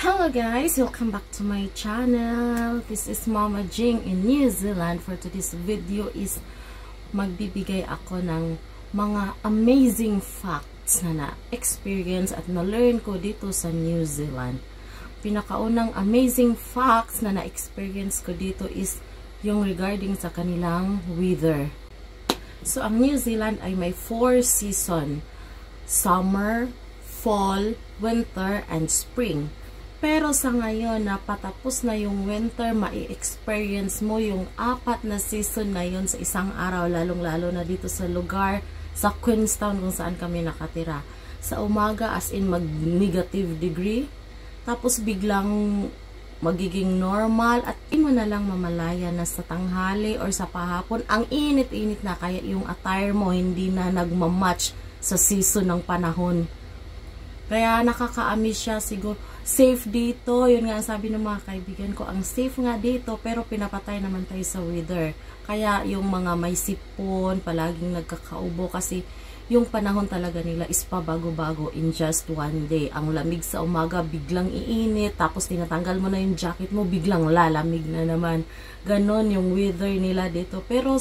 Hello guys, welcome back to my channel. This is Mama Jing in New Zealand. For today's video is magbibigay ako ng mga amazing facts na na-experience at na-learn ko dito sa New Zealand. Pinakaunang amazing facts na na-experience ko dito is yung regarding sa kanilang weather. So ang New Zealand ay may 4 season: summer, fall, winter, and spring. Pero sa ngayon na patapos na yung winter, mai-experience mo yung 4 na season na yun sa isang araw, lalong-lalo na dito sa lugar sa Queenstown kung saan kami nakatira. Sa umaga as in mag-negative degree, tapos biglang magiging normal at mo na lang mamalaya na sa tanghali or sa pahapon. Ang init-init na kaya yung attire mo hindi na nagmamatch sa season ng panahon. Kaya nakaka-amiss siya siguro. Safe dito, yun nga sabi ng mga kaibigan ko, ang safe nga dito pero pinapatay naman tayo sa weather. Kaya yung mga may sipon, palaging nagkakaubo kasi yung panahon talaga nila is pabago-bago in just one day. Ang lamig sa umaga, biglang iinit, tapos tinatanggal mo na yung jacket mo, biglang lalamig na naman. Ganon yung weather nila dito. Pero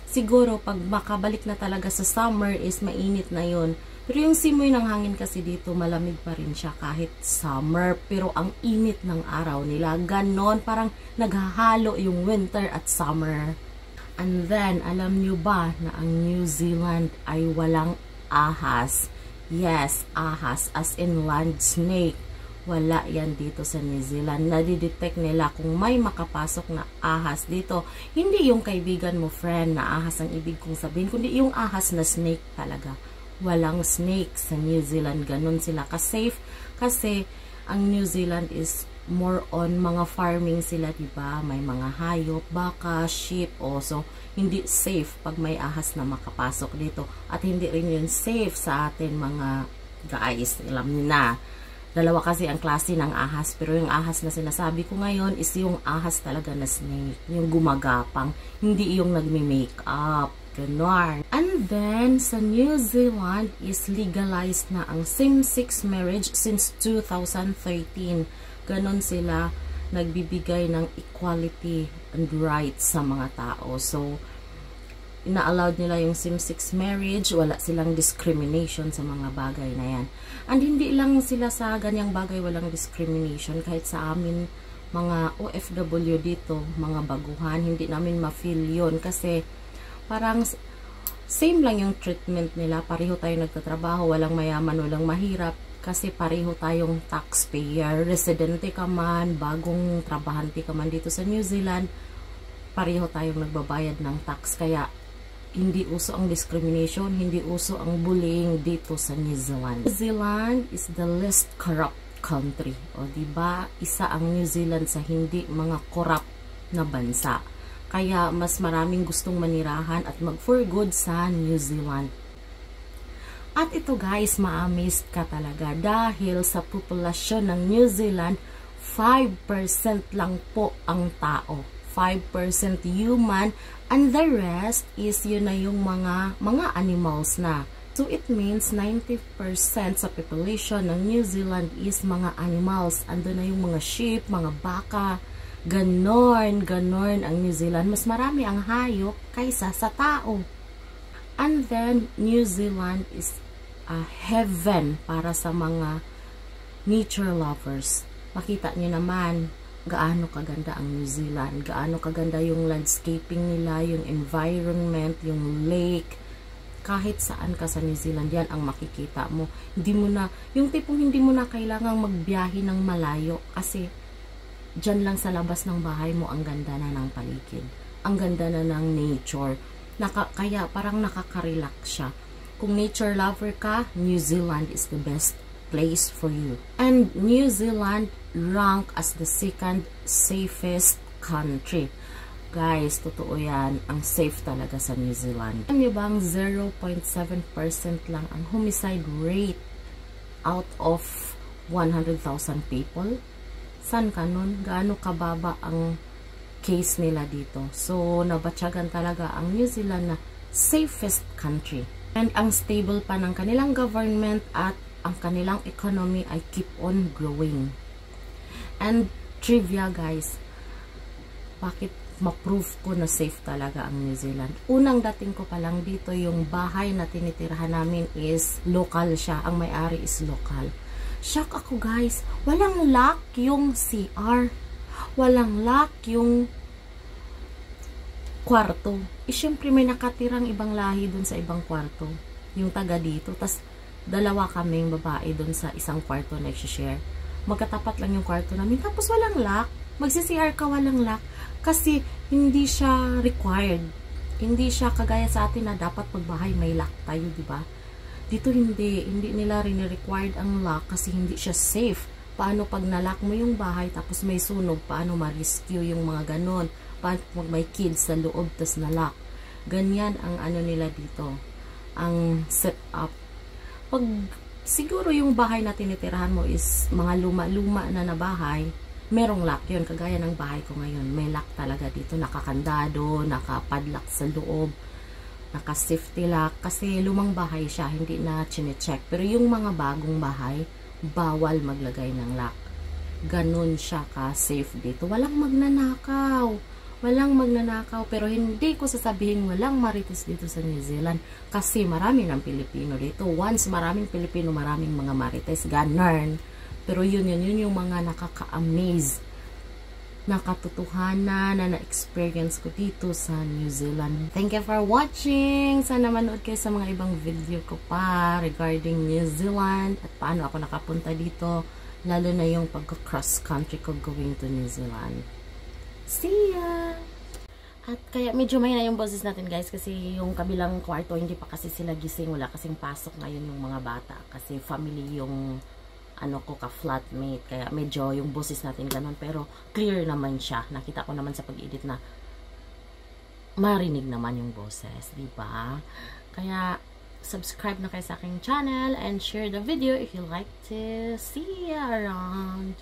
siguro pag makabalik na talaga sa summer is mainit na yun. Pero yung simoy ng hangin kasi dito, malamig pa rin siya kahit summer. Pero ang init ng araw nila, ganon, parang naghahalo yung winter at summer. And then, alam nyo ba na ang New Zealand ay walang ahas? Yes, ahas, as in land snake. Wala yan dito sa New Zealand. Nadidetect nila kung may makapasok na ahas dito. Hindi yung kaibigan mo, friend, na ahas ang ibig kong sabihin, kundi yung ahas na snake talaga. Walang snake sa New Zealand. Ganun sila ka-safe kasi ang New Zealand is more on mga farming sila, diba? May mga hayop, baka, sheep, so hindi safe pag may ahas na makapasok dito. At hindi rin yun safe sa atin mga guys. Alam niyo na. Dalawa kasi ang klase ng ahas, pero yung ahas na sinasabi ko ngayon is yung ahas talaga na snake. Yung gumagapang, hindi yung nagme-make up. Ganon. And then, sa New Zealand is legalized na ang same-sex marriage since 2013. Ganon sila nagbibigay ng equality and rights sa mga tao. So, ina-allowed nila yung same-sex marriage. Wala silang discrimination sa mga bagay na yan. And hindi lang sila sa ganyang bagay walang discrimination. Kahit sa amin, mga OFW dito, mga baguhan, hindi namin ma-feel yun kasi parang same lang yung treatment nila. Pareho tayo nagtatrabaho, walang mayaman, walang mahirap. Kasi pareho tayong taxpayer. Residente ka man, bagong trabahante ka man dito sa New Zealand, pareho tayong nagbabayad ng tax. Kaya hindi uso ang discrimination, hindi uso ang bullying dito sa New Zealand. New Zealand is the least corrupt country. O diba, isa ang New Zealand sa hindi mga corrupt na bansa. Kaya mas maraming gustong manirahan at mag-for good sa New Zealand. At ito guys, ma-amazed ka talaga dahil sa populasyon ng New Zealand, 5% lang po ang tao. 5% human and the rest is yun na yung mga animals na. So it means 90% sa population ng New Zealand is mga animals. Ando na yung mga sheep, mga baka. Ganon ang New Zealand. Mas marami ang hayop kaysa sa tao. And then, New Zealand is a heaven para sa mga nature lovers. Makita nyo naman gaano kaganda ang New Zealand. Gaano kaganda yung landscaping nila, yung environment, yung lake. Kahit saan ka sa New Zealand, yan ang makikita mo. Hindi mo na, yung tipong hindi mo na kailangang magbiyahe ng malayo kasi diyan lang sa labas ng bahay mo, ang ganda na ng paligid. Ang ganda na ng nature. Kaya parang nakaka-relax siya. Kung nature lover ka, New Zealand is the best place for you. And New Zealand rank as the 2nd safest country. Guys, totoo yan. Ang safe talaga sa New Zealand. Alam niyo bang 0.7% lang ang homicide rate out of 100,000 people? San ka nun? Gaano kababa ang case nila dito? So, nabatyagan talaga ang New Zealand na safest country. And ang stable pa ng kanilang government at ang kanilang economy ay keep on growing. And trivia guys, bakit ma-proof ko na safe talaga ang New Zealand? Unang dating ko pa lang dito, yung bahay na tinitirahan namin is local siya. Ang may-ari is local. Shock ako guys. Walang lock yung CR. Walang lock yung kwarto. Syempre may nakatirang ibang lahi dun sa ibang kwarto. Yung taga dito. Tas dalawa kaming babae dun sa isang kwarto na i-share. Magkatapat lang yung kwarto namin. Tapos walang lock. Magsi-CR ka, walang lock. Kasi hindi siya required. Hindi siya kagaya sa atin na dapat pagbahay may lock tayo, di ba? Dito hindi nila rin-required ang lock kasi hindi siya safe. Paano pag na-lock mo yung bahay tapos may sunog, paano ma-rescue yung mga ganon? Paano pag may kids sa loob tas na-lock? Ganyan ang ano nila dito. Ang setup. Pag siguro yung bahay na tinitirahan mo is mga luma-luma na bahay, merong lock yun, kagaya ng bahay ko ngayon. May lock talaga dito, nakakandado, nakapadlock sa loob, naka-safety lock, kasi lumang bahay siya, hindi na chine-check. Pero yung mga bagong bahay, bawal maglagay ng lock. Ganun siya ka-safe dito. Walang magnanakaw. Walang magnanakaw. Pero hindi ko sasabihin walang marites dito sa New Zealand. Kasi marami ng Pilipino dito. Once maraming Pilipino, maraming mga marites. Ganun. Pero yun yung mga nakaka-amaze na katotohanan na na-experience ko dito sa New Zealand. Thank you for watching! Sana manood kayo sa mga ibang video ko pa regarding New Zealand at paano ako nakapunta dito, lalo na yung pag-cross country ko going to New Zealand. See ya! At kaya medyo may na yung boses natin guys kasi yung kabilang kwarto hindi pa kasi sila gising, wala kasing pasok ngayon yung mga bata kasi family yung ano ko ka-flatmate, kaya medyo yung boses natin ganun, pero clear naman siya. Nakita ko naman sa pag-edit na marinig naman yung boses, di ba? Kaya subscribe na kayo sa aking channel and share the video if you like to. See you around!